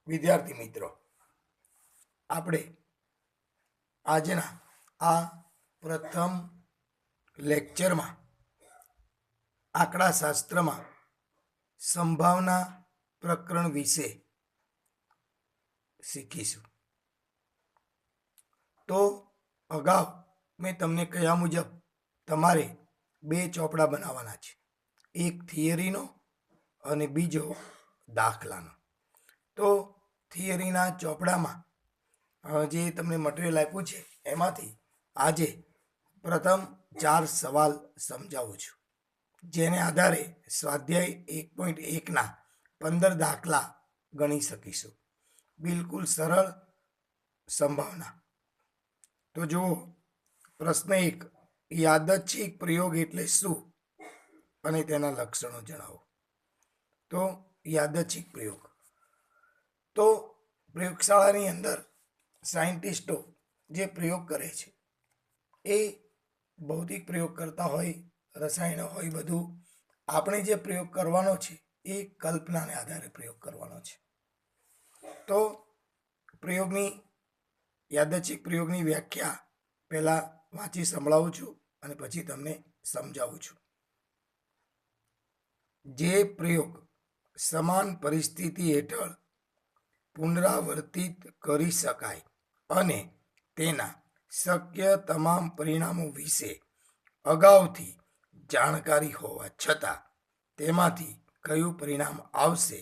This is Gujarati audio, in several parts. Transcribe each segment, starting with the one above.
વિદ્યાર્થી મિત્રો, આપણે આજના આ પ્રથમ લેક્ચરમાં આંકડાશાસ્ત્રમાં સંભાવના પ્રકરણ વિશે શીખીશું. તો અગાઉ મેં તમને કહ્યા મુજબ તમારે બે ચોપડા બનાવવાના છે, એક થિયરીનો અને બીજો દાખલાનો. તો થિયરીના ચોપડામાં જે તમને મટીરિયલ આપ્યું છે એમાંથી આજે પ્રથમ 4 સવાલ સમજાવું છું, જેને આધારે સ્વાધ્યાય 1.1ના 15 દાખલા ગણી શકીશું. બિલકુલ સરળ સંભાવના. તો જુઓ, પ્રશ્ન 1, યાદચ્છિક પ્રયોગ એટલે શું અને તેના લક્ષણો જણાવો. તો યાદચ્છિક પ્રયોગ તો પ્રયોગશાળાની અંદર સાયન્ટિસ્ટો જે પ્રયોગ કરે છે એ ભૌતિક પ્રયોગ કરતા હોય, રસાયણ હોય, બધું. આપણે જે પ્રયોગ કરવાનો છે એ કલ્પનાને આધારે પ્રયોગ કરવાનો છે. તો પ્રયોગની યાદચ્છિક પ્રયોગની વ્યાખ્યા પહેલાં વાંચી સંભળાવું છું અને પછી તમને સમજાવું છું. જે પ્રયોગ સમાન પરિસ્થિતિ હેઠળ પુનરાવર્તિત કરી શકાય અને તેના શક્ય તમામ પરિણામો વિશે અગાઉથી જાણકારી હોવા છતાં તેમાંથી કયું પરિણામ આવશે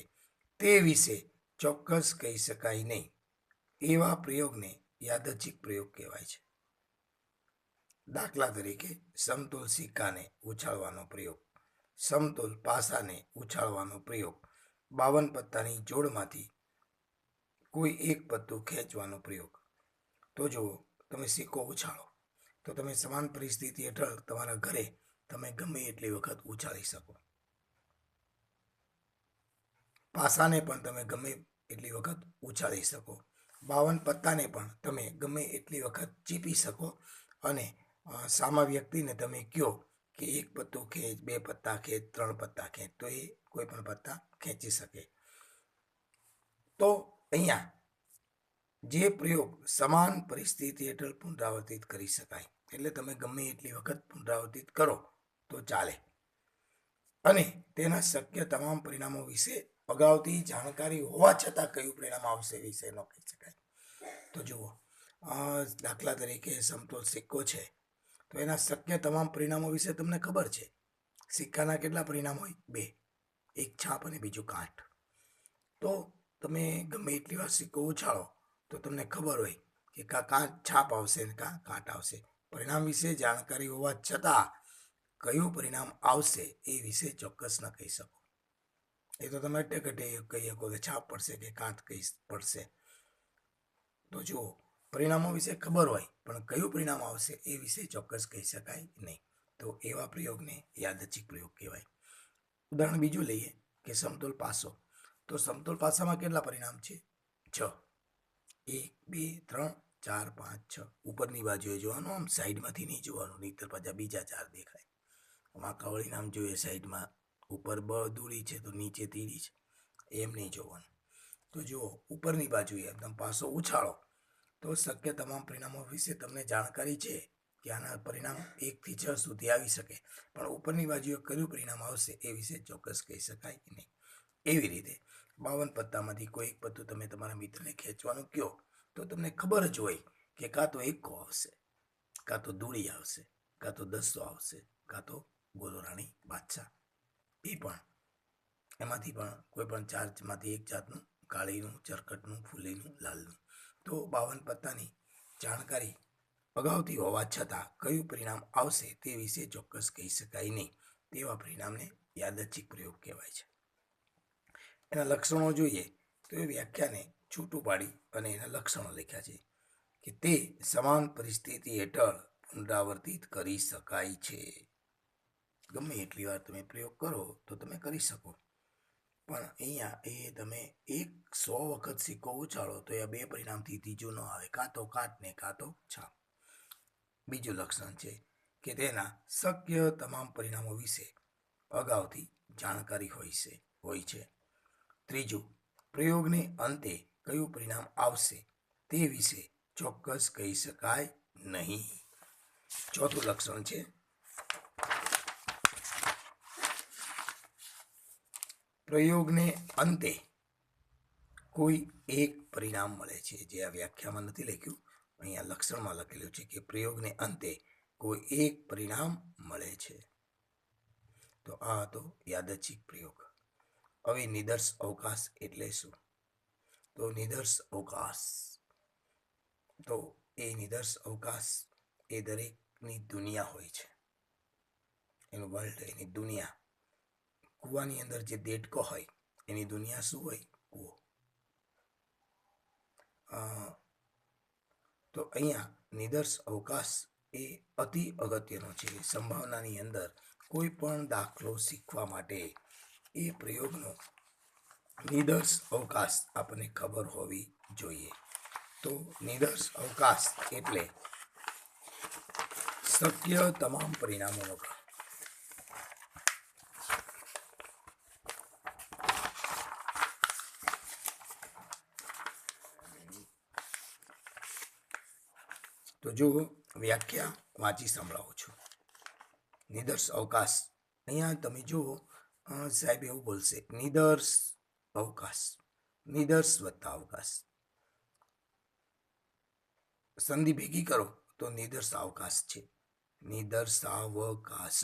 તે વિશે ચોક્કસ કહી શકાય નહીં, એવા પ્રયોગને યાદચ્છિક પ્રયોગ કહેવાય છે. દાખલા તરીકે સમતોલ સિક્કાને ઉછાળવાનો પ્રયોગ, સમતોલ પાસાને ઉછાળવાનો પ્રયોગ, 52 પત્તાની જોડમાંથી કોઈ એક પત્તું ખેંચવાનો પ્રયોગ. તો જુઓ, તમે સિક્કો ઉછાળો તો તમે સમાન પરિસ્થિતિ હેઠળ તમારા ઘરે તમે ગમે એટલી વખત ઉછાળી શકો. પાસાને પણ તમે ગમે એટલી વખત ઉછાળી શકો. 52 પત્તાને પણ તમે ગમે એટલી વખત ચીપી શકો અને સામા વ્યક્તિને તમે કહો કે એક પત્તું ખેંચ, 2 પત્તા ખેંચ, 3 પત્તા ખેંચ, તો એ કોઈ પણ પત્તા ખેંચી શકે. તો અહીંયા જે પ્રયોગ સમાન પરિસ્થિતિ હેઠળ પુનરાવર્તિત કરી શકાય, એટલે તમે ગમે એટલી વખત પુનરાવર્તિત કરો તો ચાલે, અને તેના શક્ય તમામ પરિણામો વિશે અગાઉથી જાણકારી હોવા છતાં કયું પરિણામ આવશે વિશે ન કહી શકાય. તો જુઓ, દાખલા તરીકે સમતોલ સિક્કો છે તો એના શક્ય તમામ પરિણામો વિશે તમને ખબર છે. સિક્કાના કેટલા પરિણામ હોય? 2, એક છાપ અને બીજું કાંઠ. તો તમે ગમે એટલી વાર સિક્કો ઉછાળો તો તમને ખબર હોય કે કાં છાપ આવશે ને કાં કાંઠ આવશે. પરિણામ વિશે જાણકારી હોવા છતાં કયું પરિણામ આવશે એ વિશે ચોક્કસ ન કહી શકો. એ તો તમે અટકટે કહી શકો કે છાપ પડશે કે કાંઠ કઈ પડશે. તો જુઓ, પરિણામો વિશે ખબર હોય પણ કયું પરિણામ આવશે એ વિશે ચોક્કસ કહી શકાય નહીં. તો એવા પ્રયોગને યાદચ્છિક પ્રયોગ કહેવાય. ઉદાહરણ બીજું લઈએ કે સમતોલ પાસો. તો સમતોલ પાસામાં કેટલા પરિણામ છે? 6. 1, 2, 3, 4, 5, 6. ઉપરની બાજુએ જોવાનું, આમ સાઈડમાંથી નહીં જોવાનું, નહીંતર પાછા બીજા 4 દેખાય. આમાં કવળી નામ જોઈએ સાઈડમાં, ઉપર દૂરી છે તો નીચે તીડી છે, એમ નહીં જોવાનું. તો જુઓ, ઉપરની બાજુએ એકદમ પાસો ઉછાળો તો શક્ય તમામ પરિણામો વિશે તમને જાણકારી છે કે આના પરિણામ 1 થી 6 સુધી આવી શકે, પણ ઉપરની બાજુએ કયું પરિણામ આવશે એ વિશે ચોક્કસ કહી શકાય નહીં. એવી રીતે 52 પત્તામાંથી કોઈ એક પત્તું તમે તમારા મિત્રને ખેંચવાનું કહો તો તમને ખબર જ હોય કે કાં તો 1 આવશે, કાં તો દૂડી આવશે, કાં તો 10 આવશે, કાં તો ગોલો રાણી બાદશાહ. એ પણ એમાંથી પણ કોઈ પણ 4માંથી એક જાતનું, કાળીનું, ચરકટનું, ફૂલીનું, લાલનું. તો 52 પત્તાની જાણકારી અગાઉથી હોવા છતાં કયું પરિણામ આવશે તે વિશે ચોક્કસ કહી શકાય નહીં, તેવા પરિણામને યાદચ્છિક પ્રયોગ કહેવાય છે. એના લક્ષણો જોઈએ તો એ વ્યાખ્યાને છૂટું પાડી અને એના લક્ષણો લખ્યા છે કે તે સમાન પરિસ્થિતિ હેઠળ પુનરાવર્તિત કરી શકાય છે. ગમે એટલી વાર તમે પ્રયોગ કરો તો તમે કરી શકો, પણ અહીંયા એ તમે 100 વખત સિક્કો ઉછાળો તો એ 2 પરિણામથી ત્રીજું ન આવે, કાં તો કાંઠ ને કાં તો છાપ. બીજું લક્ષણ છે કે તેના શક્ય તમામ પરિણામો વિશે અગાઉથી જાણકારી હોય છે. ત્રીજું, પ્રયોગને અંતે કયું પરિણામ આવશે તે વિશે ચોક્કસ કહી શકાય નહીં. ચોથું લક્ષણ છે પ્રયોગને અંતે કોઈ એક પરિણામ મળે છે. જે આ વ્યાખ્યામાં નથી લખ્યું, અહીંયા લક્ષણમાં લખેલું છે કે પ્રયોગને અંતે કોઈ એક પરિણામ મળે છે. તો આ હતો યાદચ્છિક પ્રયોગ. હવે નિદર્શ અવકાશ એટલે શું? તો નિદર્શ અવકાશ નિદર્શ અવકાશ એ દરેકની દુનિયા હોય છે, એનું વર્લ્ડ, એની દુનિયા. કૂવાની અંદર જે દેડકો હોય એની દુનિયા શું હોય? કૂવો. તો અહીંયા નિદર્શ અવકાશ એ અતિ અગત્યનો છે. સંભાવનાની અંદર કોઈ પણ દાખલો શીખવા માટે એ પ્રયોગનો નિદર્શ અવકાશ આપણને ખબર હોવી જોઈએ. તો નિદર્શ અવકાશ એટલે શક્ય તમામ પરિણામોનો ગણ. તો જો વ્યાખ્યા વાંચી સંભળાવું છું. નિદર્શ અવકાશ, અહીંયા તમે જુઓ, સાહેબ એવું બોલશે, નિદર્શ અવકાશ, નિદર્શ વત્તા અવકાશ, સંધિ ભેગી કરો તો નિદર્શ અવકાશ છે. નિદર્શાવકાશ.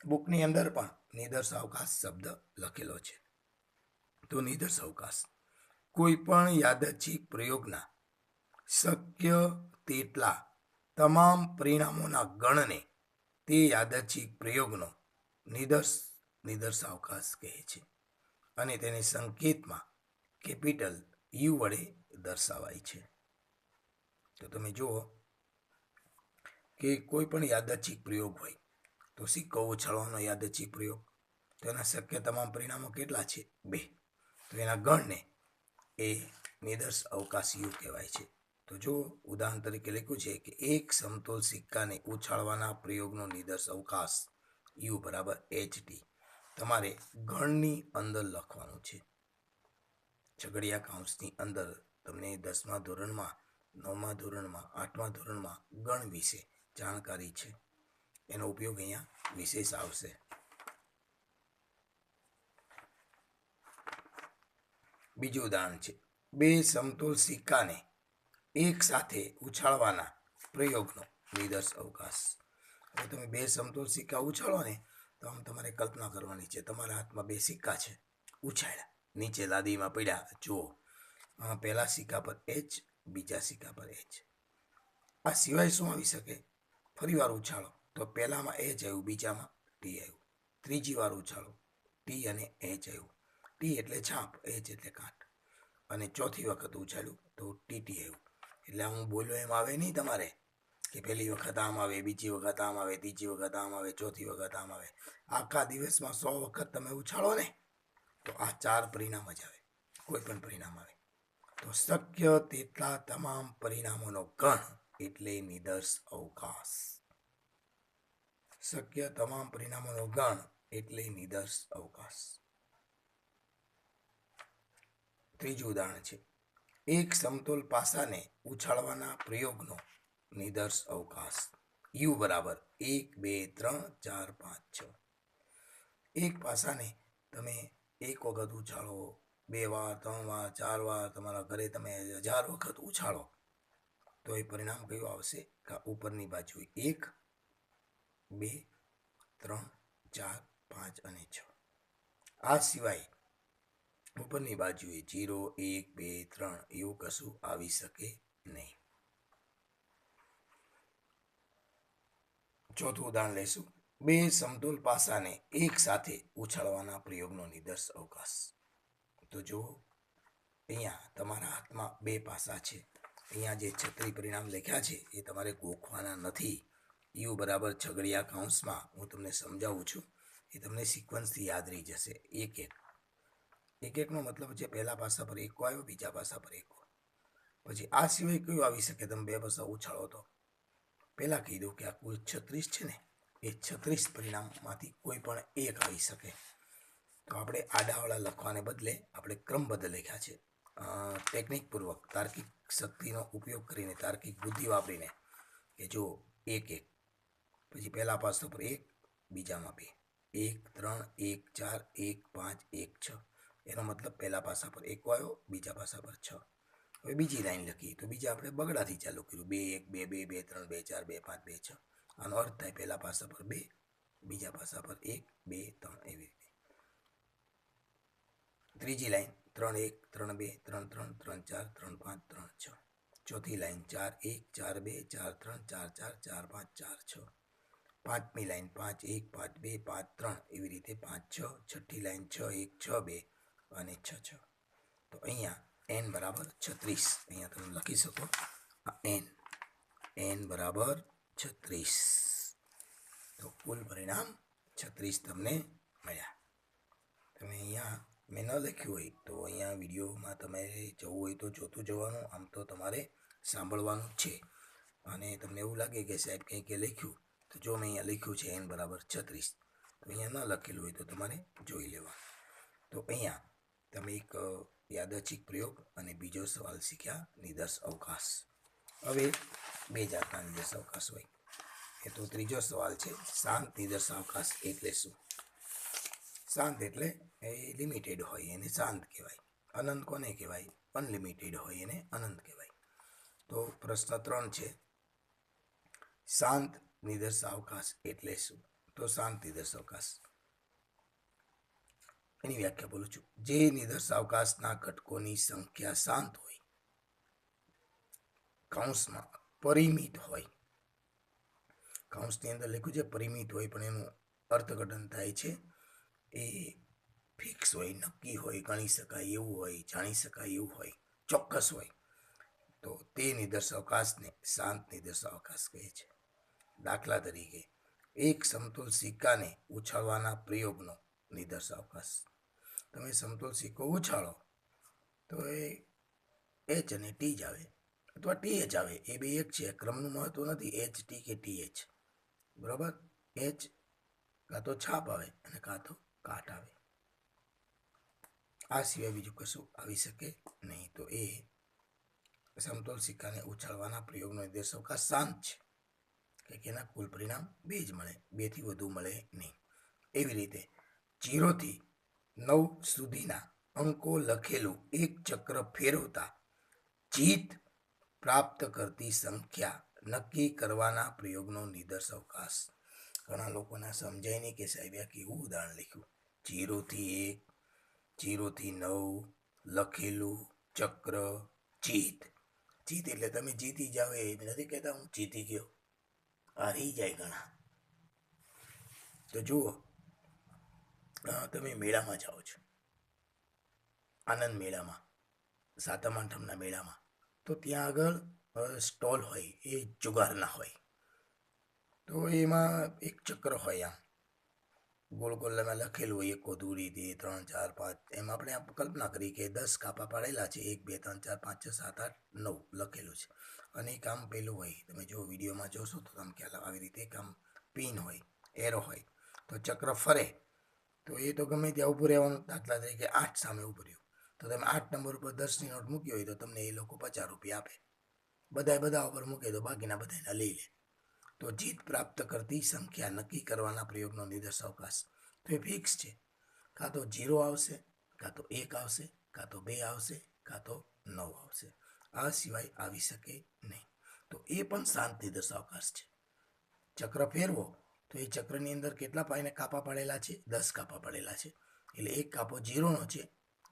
બુકની અંદર પણ નિદર્શાવકાશ શબ્દ લખેલો છે. તો નિદર્શ અવકાશ કોઈ પણ યાદચ્છિક પ્રયોગના શક્ય તેટલા તમામ પરિણામોના ગણને તે યાદચ્છિક પ્રયોગનો નિદર્શાવકાશ કહે છે, અને તેને સંકેતમાં કેપિટલ યુ વડે દર્શાવાય છે. તો તમે જુઓ કે કોઈ પણ યાદચ્છિક પ્રયોગ હોય, તો સિક્કો ઉછાળવાનો યાદચ્છિક પ્રયોગ, તો એના શક્ય તમામ પરિણામો કેટલા છે? 2. તો એના ગણને એ નિદર્શ અવકાશ યુ કહેવાય છે. તો જો ઉદાહરણ તરીકે લખ્યું છે કે એક સમતોલ સિક્કાને ઉછાળવાના પ્રયોગનો નિદર્શ અવકાશ યુ બરાબર HT. તમારે ગણની અંદર લખવાનું છે. છગડીયા કૌંસની અંદર તમને 10મા ધોરણમાં, 9મા ધોરણમાં, 8મા ધોરણમાં ગણ વિશે જાણકારી છે. એનો ઉપયોગ અહીંયા વિશેષ આવશે. બીજું ઉદાહરણ છે 2 સમતોલ સિક્કાને એક સાથે ઉછાળવાના પ્રયોગનો નિદર્શ અવકાશ. હવે તમે 2 સમતોલ સિક્કા ઉછાળો ને, તો આમ તમારે કલ્પના કરવાની છે, તમારા હાથમાં 2 સિક્કા છે, ઉછાળ્યા, નીચે લાદીમાં પડ્યા, જુઓ, પહેલા સિક્કા પર H, બીજા સિક્કા પર H. આ સિવાય શું આવી શકે? ફરી વાર ઉછાળો તો પહેલામાં H આવ્યું, બીજામાં T આવ્યું. ત્રીજી વાર ઉછાળો, T અને H આવ્યું. T એટલે છાપ, H એટલે કાંટ. અને ચોથી વખત ઉછાળ્યું તો TT આવ્યું. એટલે હું બોલ્યો એમ આવે નહીં તમારે કે પહેલી વખત આમ આવે, બીજી વખત આમ આવે, ત્રીજી વખત આમ આવે, ચોથી વખત આમ આવે. આખા દિવસમાં 100 વખત તમે ઉછાળો ને, તો આ 4 પરિણામ જ આવે, કોઈ પણ પરિણામ આવે. તો શક્ય તેટલા તમામ પરિણામોનો ગણ એટલે નિદર્શ અવકાશ. શક્ય તમામ પરિણામોનો ગણ એટલે નિદર્શ અવકાશ. ત્રીજું ઉદાહરણ છે એક સમતોલ પાસાને ઉછાળવાના પ્રયોગનો નિદર્શ અવકાશ યુ બરાબર 1, 2, 3, 4, 5, 6. એક પાસાને તમે એક વખત ઉછાળો, 2 વાર, 3 વાર, 4 વાર, તમારા ઘરે તમે 1000 વખત ઉછાળો, તો એ પરિણામ કયું આવશે? ઉપરની બાજુ 1, 2, 3, 4, 5 અને 6. આ સિવાય ઉપરની બાજુએ 0, 1, 2, 3 એવું કશું આવી શકે નહીં. ચોથું ઉદાહરણ લઈશું 2 સમતોલ પાસાને એક સાથે ઉછાળવાના પ્રયોગનો નિદર્શ અવકાશ. તો જો અહીંયા તમારા હાથમાં 2 પાસા છે, અહીંયા જે 36 પરિણામ લખ્યા છે એ તમારે ગોખવાના નથી. યુ બરાબર છગડીયા કૌંસમાં હું તમને સમજાવું છું, એ તમને સિક્વન્સથી યાદ રહી જશે. એક એકનો મતલબ છે પહેલા પાસા પર 1 આવ્યો, બીજા પાસા પર 1. પછી આ સિવાય કયું આવી શકે? તમે 2 પાસા ઉછાળો તો પહેલાં કહી દઉં કે આ કુલ 36 છે ને, એ 36 પરિણામમાંથી કોઈ પણ એક આવી શકે. તો આપણે આડાવાળા લખવાને બદલે આપણે ક્રમબદ્ધ લખ્યા છે. ટેકનિકપૂર્વક તાર્કિક શક્તિનો ઉપયોગ કરીને, તાર્કિક બુદ્ધિ વાપરીને, કે જો 1 1 પછી પહેલા પાસા પર 1, બીજામાં 2, 1 3 1 4 1 5 1 6. એનો મતલબ પહેલા પાસા પર 1 આવ્યો, બીજા પાસા પર 6. હવે બીજી લાઈન લખી તો બીજા આપણે બગડાથી ચાલુ કર્યું, 2 1 2 2 3 2 4 2 5 2 6. આનો અર્થ થાય પહેલા પાસા પર 2, બીજા પાસા પર 1 2 3, એવી રીતે. ત્રીજી લાઈન 3 1 3 2 3 3 3 4 3 5 3 6. ચોથી લાઈન 4 1 4 2 4 3 4 4 4 5 4 6. પાંચમી લાઈન 5 1 5 2 5 3, એવી રીતે 5 6. છઠ્ઠી લાઈન 6 1 6 2 અને 6 6. તો અહીંયા n બરાબર 36. અહીંયા તમે લખી શકો n બરાબર 36. તો કુલ પરિણામ 36 તમને મળ્યા. તમે અહીંયા મેં ન લખ્યું હોય તો અહીંયા વિડીયોમાં તમારે જવું હોય તો જોતું જવાનું, આમ તો તમારે સાંભળવાનું છે. અને તમને એવું લાગે કે સાહેબ કંઈક લખ્યું, તો જો મેં અહીંયા લખ્યું છે n બરાબર 36, તો અહીંયા ન લખેલું હોય તો તમારે જોઈ લેવાનું. તો અહીંયા તમે એક યાદચ્છિક પ્રયોગ અને બીજો સવાલ શીખ્યા, નિદર્શ અવકાશ. હવે 2 જાતના નિદર્શ અવકાશ હોય. એ તો ત્રીજો સવાલ છે, શાંત નિદર્શ અવકાશ એટલે શું? શાંત એટલે એ લિમિટેડ હોય એને શાંત કહેવાય. અનંત કોને કહેવાય? અનલિમિટેડ હોય એને અનંત કહેવાય. તો પ્રશ્ન 3 છે, શાંત નિદર્શ અવકાશ એટલે શું? તો શાંત નિદર્શ અવકાશ એની વ્યાખ્યા બોલું છું. જે નિદર્શ અવકાશના ઘટકોની સંખ્યા શાંત હોય, કૌંસમાં પરિમિત હોય, કૌંસની અંદર લખ્યું છે પરિમિત હોય, પણ એનું અર્થઘટન થાય છે એ ફિક્સ હોય, નક્કી હોય, ગણી શકાય એવું હોય, જાણી શકાય એવું હોય, ચોક્કસ હોય, તો તે નિદર્શ અવકાશને શાંત નિદર્શ અવકાશ કહે છે. દાખલા તરીકે એક સમતોલ સિક્કાને ઉછાળવાના પ્રયોગનો નિદર્શ અવકાશ. તમે સમતોલ સિક્કો ઉછાળો તો એ એચ અને ટી જ આવે, અથવા ટી એચ આવે. એ બે એક છે, ક્રમનું મહત્વ નથી એચ ટી કે ટી એચ. બરાબર? એચ કાં તો છાપ આવે અને કાં તો કાટ આવે. આ સિવાય બીજું કશું આવી શકે નહીં. તો એ સમતોલ સિક્કાને ઉછાળવાના પ્રયોગનો નિદર્શ અવકાશ શાંત છે, કે એના કુલ પરિણામ 2 જ મળે, 2 થી વધુ મળે નહીં. એવી રીતે 0 થી 9 સુધીના અંકો લખેલું એક ચક્ર ફેરવતા જીત પ્રાપ્ત કરતી સંખ્યા નક્કી કરવાના પ્રયોગનો નિદર્શ અવકાશ. ઘણા લોકોને સમજાય નહીં કે સાહેબ આ કેવું ઉદાહરણ લખ્યું. 0 થી 1, 0 થી 9 લખેલું ચક્ર જીત. જીત એટલે તમે જીતી જાઓ એ નથી કહેતા હું જીતી ગયો, હારી જાય ઘણા. તો જુઓ, તમે મેળામાં જાઓ છો, આનંદ મેળામાં, સાતમ આઠમના મેળામાં, તો ત્યાં આગળ સ્ટોલ હોય એ જુગારના હોય. તો એમાં એક ચક્ર હોય, આમ ગોળ ગોળમાં લખેલું હોય 1 દૂરી 2 3 4 5. એમ આપણે કલ્પના કરી કે 10 કાપા પાડેલા છે, 1 2 3 4 5 6 7 8 9 લખેલું છે. અને એક આમ પેલું હોય, તમે જો વિડીયોમાં જોશો તો તમે ખ્યાલ આવે, આવી રીતે એક આમ પિન હોય, એરો હોય. તો ચક્ર ફરે તો એ તો ગમે ત્યાં ઊભું રહેવાનું. દાખલા તરીકે 8 સામે ઊભું રહ્યું, તો તમે 8 નંબર ઉપર 10ની નોટ મૂકી હોય તો તમને એ લોકો 50 રૂપિયા આપે. બધા ઉપર મૂકે તો બાકીના બધાના લઈ લે. તો જીત પ્રાપ્ત કરતી સંખ્યા નક્કી કરવાના પ્રયોગનો નિદર્શ અવકાશ. તો એ ફિક્સ છે, કાં તો 0 આવશે, કાં તો 1 આવશે, કાં તો 2 આવશે, કાં તો 9 આવશે. આ સિવાય આવી શકે નહીં. તો એ પણ શાંત નિદર્શ અવકાશ છે. ચક્ર ફેરવો તો એ ચક્રની અંદર કેટલા પાઈને કાપા પડેલા છે? 10 કાપા પડેલા છે. એટલે એક કાપો 0નો છે,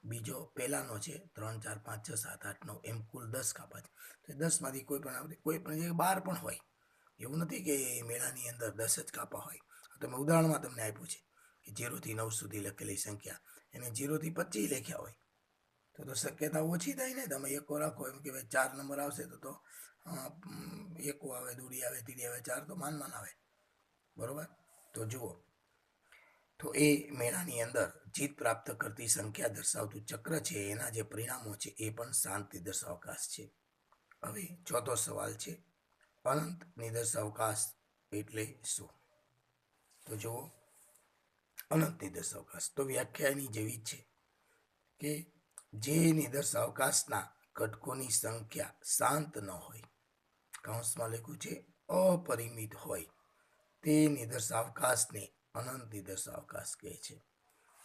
બીજો પહેલાનો છે, 3 4 5 6 7 8 9, એમ કુલ 10 કાપા છે. તો 10માંથી કોઈ પણ 12 પણ હોય. એવું નથી કે મેળાની અંદર 10 જ કાપા હોય. તમે ઉદાહરણમાં તમને આપ્યું છે કે 0 થી 9 સુધી લખેલી સંખ્યા, એને 0 થી 25 લખ્યા હોય તો શક્યતા ઓછી થાય ને. તમે એકો રાખો, એમ કે ભાઈ 4 નંબર આવશે તો એકો આવે, દૂરી આવે, તીડી આવે, 4 તો માન આવે. બરોબર? તો જુઓ, તો એ મેળાની અંદર જીત પ્રાપ્ત કરતી સંખ્યા દર્શાવતું ચક્ર છે, એના જે પરિણામો છે એ પણ શાંત નિદર્શ અવકાશ છે. હવે ચોથો સવાલ છે, અનંત નિદર્શ અવકાશ એટલે શું? તો જુઓ, અનંત નિદર્શાવકાશ. તો વ્યાખ્યા એની જેવી જ છે કે જે નિદર્શાવકાશના ઘટકોની સંખ્યા શાંત ન હોય, કૌંસમાં લખ્યું છે અપરિમિત હોય, તે નિદર્શાવકાશને અનંત નિદર્શાવકાશ કહે છે.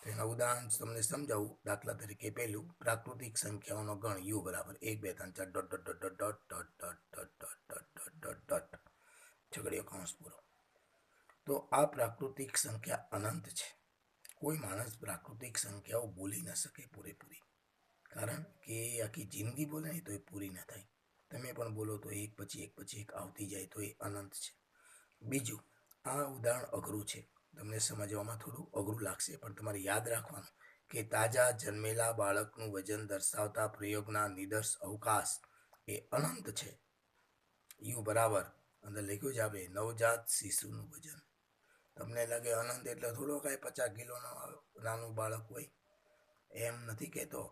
તો એના ઉદાહરણ તમને સમજાવું. દાખલા તરીકે પહેલું, પ્રાકૃતિક સંખ્યાઓનો ગણ યુ બરાબર 1 2 3 4 dot dot dot dot dot dot dot dot dot dot dot dot છગડીયો કૌંસ પૂરો. તો આ પ્રાકૃતિક સંખ્યા અનંત છે. કોઈ માણસ પ્રાકૃતિક સંખ્યાઓ બોલી ન શકે પૂરેપૂરી, કારણ કે આખી જિંદગી બોલે ને તો એ પૂરી ન થાય. તમે પણ બોલો તો એક પછી એક આવતી જાય તો એ અનંત છે. બીજું, આ ઉદાહરણ અઘરું છે, તમને સમજવામાં થોડું અઘરું લાગશે, પણ તમારે યાદ રાખવાનું કે તાજા જન્મેલા બાળકનું વજન દર્શાવતા પ્રયોગના નિદર્શ અવકાશ એ અનંત છે. યુ બરાબર અંદર લખ્યું છે આપણે નવજાત શિશુનું વજન. તમને લાગે અનંત એટલે થોડો કાંઈ 50 કિલોનો નાનું બાળક હોય, એમ નથી કહેતો,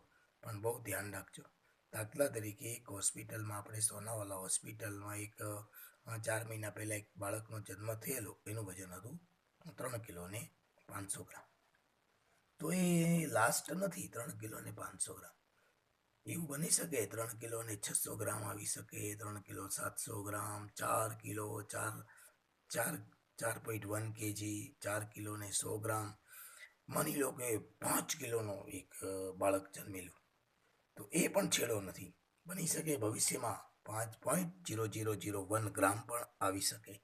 પણ બહુ ધ્યાન રાખજો. દાખલા તરીકે એક હોસ્પિટલમાં, આપણે સોનાવાલા હોસ્પિટલમાં એક 4 મહિના પહેલાં એક બાળકનો જન્મ થયેલો, એનું વજન હતું 3 કિલો ને 500 ગ્રામ. તો એ લાસ્ટ નથી 3 કિલો ને 500 ગ્રામ. એવું બની શકે 3 કિલો ને 600 ગ્રામ આવી શકે, 3 કિલો 700 ગ્રામ, 4 કિલો 4.1 કેજી, 4 કિલો ને 100 ગ્રામ. માની લો કે 5 કિલોનો એક બાળક જન્મેલું, તો એ પણ છેડો નથી. બની શકે ભવિષ્યમાં 5.0001 ગ્રામ પણ આવી શકે.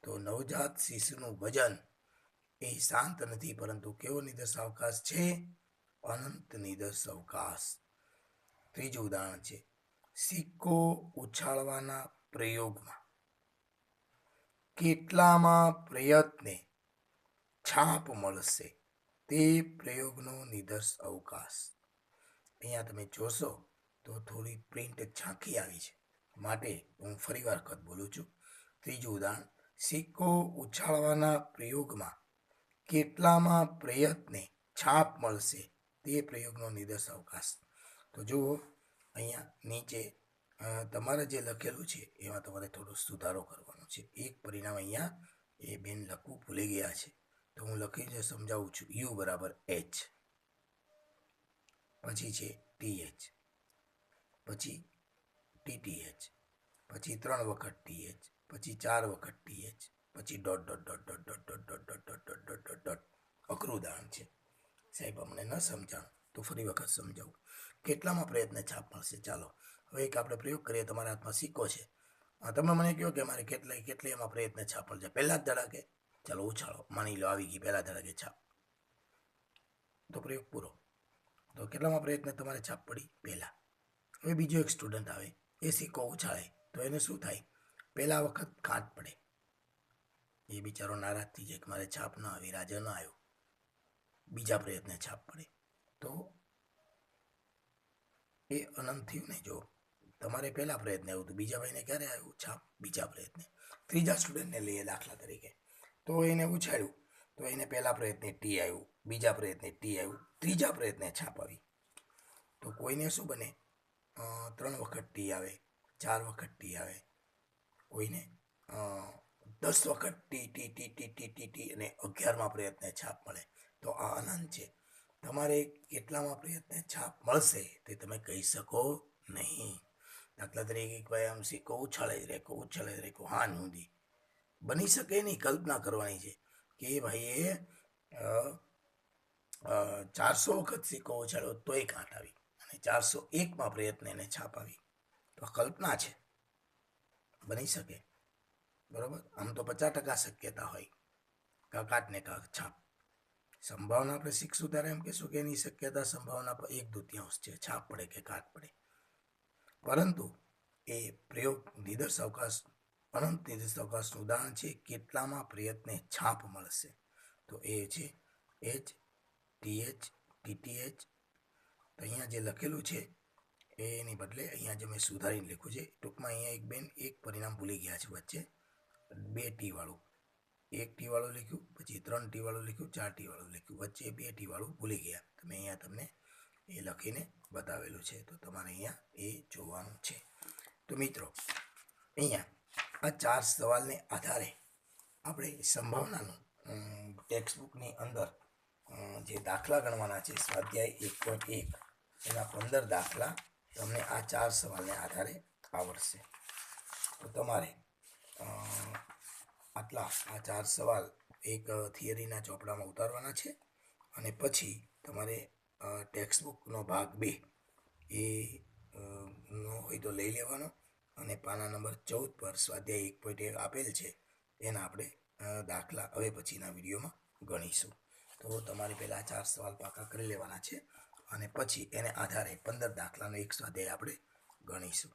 તો નવજાત શિશુનું વજન એ શાંત નથી, પરંતુ કેવો નિદર્શાવકાશ છે? અનંત નિદર્શાવકાશ. ત્રીજું ઉદાહરણ છે, સિક્કો ઉછાળવાના પ્રયોગમાં કેટલામાં પ્રયત્ને છાપ મળશે, તે પ્રયોગનો નિદર્શ અવકાશ. અહીંયા તમે જોશો તો થોડી પ્રિન્ટ ઝાંખી આવી છે, માટે હું ફરી વખત બોલું છું. ત્રીજું ઉદાહરણ, સિક્કો ઉછાળવાના પ્રયોગમાં કેટલામાં પ્રયત્ને છાપ મળશે, તે પ્રયોગનો નિદર્શ અવકાશ. તો જુઓ અહીંયા નીચે તમારે જે લખેલું છે એમાં તમારે થોડો સુધારો કરવાનો છે. એક પરિણામ અહીંયા એ બેન લખવું ભૂલી ગયા છે, તો હું લખીને સમજાવું છું. યુ બરાબર એચ, પછી છે TH, પછી TTH, પછી 3 વખત TH, પછી 4 વખત TH, પછી dot dot dot dot dot dot dot dot dot dot dot dot dot. અઘરું ઉદાહરણ છે સાહેબ, અમને ન સમજાણું તો ફરી વખત સમજાવું. કેટલામાં પ્રયત્ન છાપ મળશે? ચાલો હવે એક આપણે પ્રયોગ કરીએ. તમારા હાથમાં સિક્કો છે, તમે મને કહો કે મારે કેટલામાં પ્રયત્ન છાપ મળશે? પહેલા જ ધડાકે ચાલો ઉછાળો, માની લો આવી ગઈ પહેલા ધડાકે છાપ, તો પ્રયોગ પૂરો. તો કેટલામાં પ્રયત્ન તમારે છાપ પડી? પહેલા. હવે બીજો એક સ્ટુડન્ટ આવે, એ સિક્કો ઉછાળે, તો એને શું થાય? પહેલા વખત કાટ પડે, એ બિચારો નારાજ થઈ જાય કે મારે છાપ ન આવી, રાજા ન આવ્યો. બીજા પ્રયત્ને છાપ પડે, તો એ અનંત થયું ને. જો તમારે પહેલા પ્રયત્ન આવ્યું તો બીજા ભાઈને ક્યારે આવ્યું છાપ? બીજા પ્રયત્ને. ત્રીજા સ્ટુડન્ટને લઈએ દાખલા તરીકે, તો એને ઉછાળ્યું, તો એને પહેલા પ્રયત્ને ટી આવ્યું, બીજા પ્રયત્ને ટી આવ્યું, ત્રીજા પ્રયત્ને છાપ આવી. તો કોઈને શું બને? 3 વખત ટી આવે, 4 વખત ટી આવે, કોઈને 10 વખત T T T T T T T અને 11મા પ્રયત્ને છાપ મળે. તો આ અનંત છે. તમારે કેટલામાં પ્રયત્ને છાપ મળશે તે તમે કહી શકો નહીં. દાખલા તરીકે ભાઈ આમ સિક્કો ઉછાળે જ રેકો હા નોંધી, બની શકે નહીં. કલ્પના કરવાની છે કે ભાઈએ 400 વખત સિક્કો ઉછાળ્યો તોય કાંટ આવી, અને 401મા પ્રયત્ન એને છાપ આવી. તો કલ્પના છે, બની શકે. બરોબર, આમ તો 50% શક્યતા હોય કાટ ને છાપ. સંભાવના આપણે શીખશું ત્યારે એમ કહેશું કે એની શક્યતા સંભાવના પર 1/2 છે, છાપ પડે કે કાટ પડે. પરંતુ એ પ્રયોગ નિદર્શ અવકાશ, અનંત નિદર્શ અવકાશનું ઉદાહરણ છે. કેટલામાં પ્રયત્ને છાપ મળશે? તો એ છે એચ, TH, TTH. તો અહીંયા જે લખેલું છે એની બદલે અહીંયા જે મેં સુધારીને લખ્યું છે. ટૂંકમાં અહીંયા એક બેન એક પરિણામ ભૂલી ગયા છે વચ્ચે, 2 ટી વાળું. 1 ટી વાળું લખ્યું, પછી 3 ટી વાળું લખ્યું, 4 ટી વાળું લખ્યું, વચ્ચે 2 ટી વાળું ભૂલી ગયા. તમે અહીંયા તમને એ લખીને બતાવેલું છે, તો તમારે અહીંયા એ જોવાનું છે. તો મિત્રો અહીંયા આ 4 સવાલને આધારે આપણે સંભાવનાનું ટેક્સ્ટ બુકની અંદર જે દાખલા ગણવાના છે સ્વાધ્યાય 1.1 એના 15 દાખલા તમને આ 4 સવાલને આધારે આવડશે. તો તમારે આ 4 સવાલ એક થિયરીના ચોપડામાં ઉતારવાના છે અને પછી તમારે ટેક્સ્ટબુકનો ભાગ 2 એ નો હોય તો લઈ લેવાનો અને પાના નંબર 14 પર સ્વાધ્યાય 1.1 આપેલ છે એના આપણે દાખલા હવે પછીના વિડીયોમાં ગણીશું. તો તમારે પહેલાં 4 સવાલ પાકા કરી લેવાના છે અને પછી એને આધારે 15 દાખલાનો એક સ્વાધ્યાય આપણે ગણીશું.